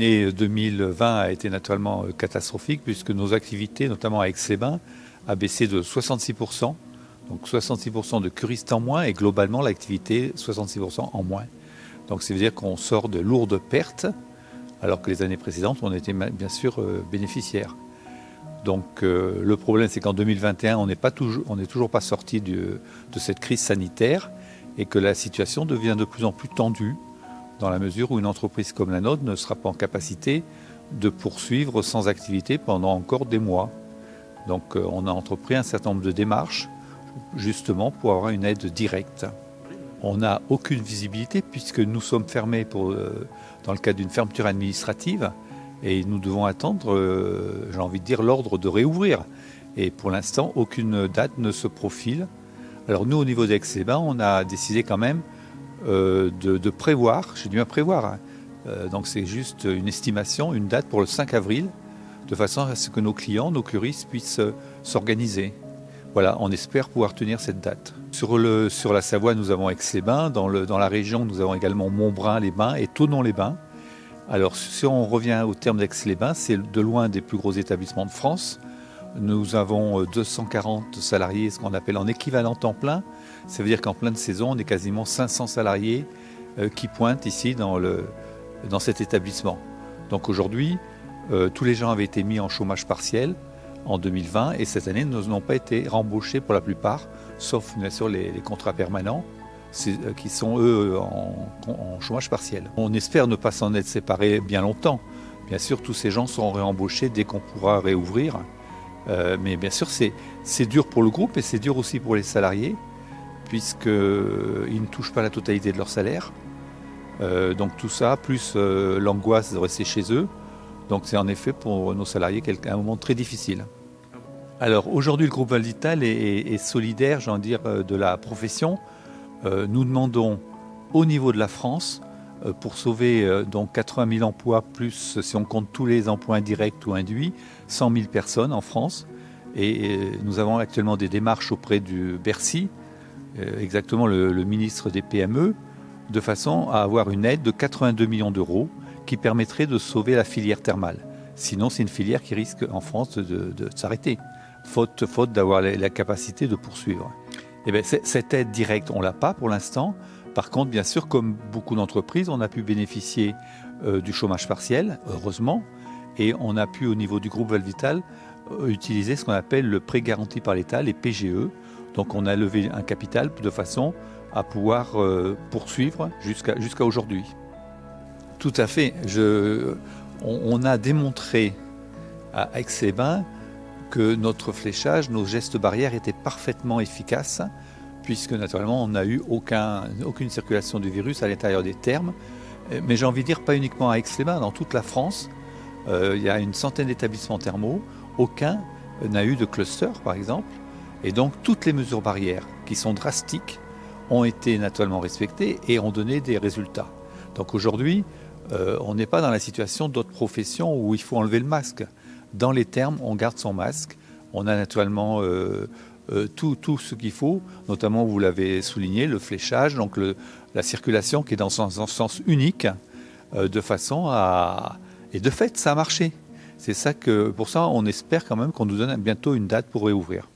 L'année 2020 a été naturellement catastrophique puisque nos activités, notamment à Aix-les-Bains, a baissé de 66%. Donc 66% de curistes en moins et globalement l'activité 66% en moins. Donc ça veut dire qu'on sort de lourdes pertes alors que les années précédentes on était bien sûr bénéficiaires. Donc le problème c'est qu'en 2021 on n'est toujours pas sorti de cette crise sanitaire et que la situation devient de plus en plus tendue dans la mesure où une entreprise comme la nôtre ne sera pas en capacité de poursuivre sans activité pendant encore des mois. Donc on a entrepris un certain nombre de démarches justement pour avoir une aide directe. On n'a aucune visibilité puisque nous sommes fermés dans le cadre d'une fermeture administrative et nous devons attendre, j'ai envie de dire, l'ordre de réouvrir. Et pour l'instant, aucune date ne se profile. Alors nous, au niveau d'Aix-les-Bains, on a décidé quand même de prévoir, j'ai dû prévoir, hein. Donc c'est juste une estimation, une date pour le 5 avril, de façon à ce que nos clients, nos curistes puissent s'organiser. Voilà, on espère pouvoir tenir cette date. Sur la Savoie, nous avons Aix-les-Bains. Dans la région, nous avons également Montbrun-les-Bains et Thonon-les-Bains. Alors, si on revient au terme d'Aix-les-Bains, c'est de loin des plus gros établissements de France. Nous avons 240 salariés, ce qu'on appelle en équivalent temps plein. Ça veut dire qu'en pleine saison, on est quasiment 500 salariés qui pointent ici dans cet établissement. Donc aujourd'hui, tous les gens avaient été mis en chômage partiel en 2020 et cette année n'ont pas été rembauchés pour la plupart, sauf bien sûr les contrats permanents qui sont eux en chômage partiel. On espère ne pas s'en être séparés bien longtemps. Bien sûr, tous ces gens seront réembauchés dès qu'on pourra réouvrir. Mais bien sûr, c'est dur pour le groupe et c'est dur aussi pour les salariés puisqu'ils ne touchent pas la totalité de leur salaire. Donc tout ça, plus l'angoisse de rester chez eux. Donc c'est en effet pour nos salariés un moment très difficile. Alors aujourd'hui, le groupe Valvital est solidaire, j'ai envie de dire, de la profession. Nous demandons au niveau de la France, pour sauver donc 80 000 emplois, plus si on compte tous les emplois indirects ou induits, 100 000 personnes en France. Et nous avons actuellement des démarches auprès du Bercy, exactement le ministre des PME, de façon à avoir une aide de 82 millions d'euros qui permettrait de sauver la filière thermale. Sinon, c'est une filière qui risque en France de s'arrêter, faute d'avoir la capacité de poursuivre. Et bien, cette aide directe, on ne l'a pas pour l'instant. Par contre, bien sûr, comme beaucoup d'entreprises, on a pu bénéficier du chômage partiel, heureusement, et on a pu, au niveau du groupe Valvital, utiliser ce qu'on appelle le prêt garanti par l'État, les PGE. Donc on a levé un capital de façon à pouvoir poursuivre jusqu'à aujourd'hui. Tout à fait. On a démontré à Aix-les-Bains que notre fléchage, nos gestes barrières étaient parfaitement efficaces, puisque naturellement on n'a eu aucune circulation du virus à l'intérieur des thermes. Mais j'ai envie de dire, pas uniquement à Aix-les-Bains, dans toute la France, il y a une centaine d'établissements thermaux, aucun n'a eu de cluster par exemple, et donc toutes les mesures barrières qui sont drastiques ont été naturellement respectées et ont donné des résultats. Donc aujourd'hui, on n'est pas dans la situation d'autres professions où il faut enlever le masque. Dans les thermes, on garde son masque. On a naturellement tout ce qu'il faut, notamment, vous l'avez souligné, le fléchage, donc la circulation qui est dans un sens unique, de façon à... Et de fait, ça a marché. C'est ça pour ça, on espère quand même qu'on nous donne bientôt une date pour réouvrir.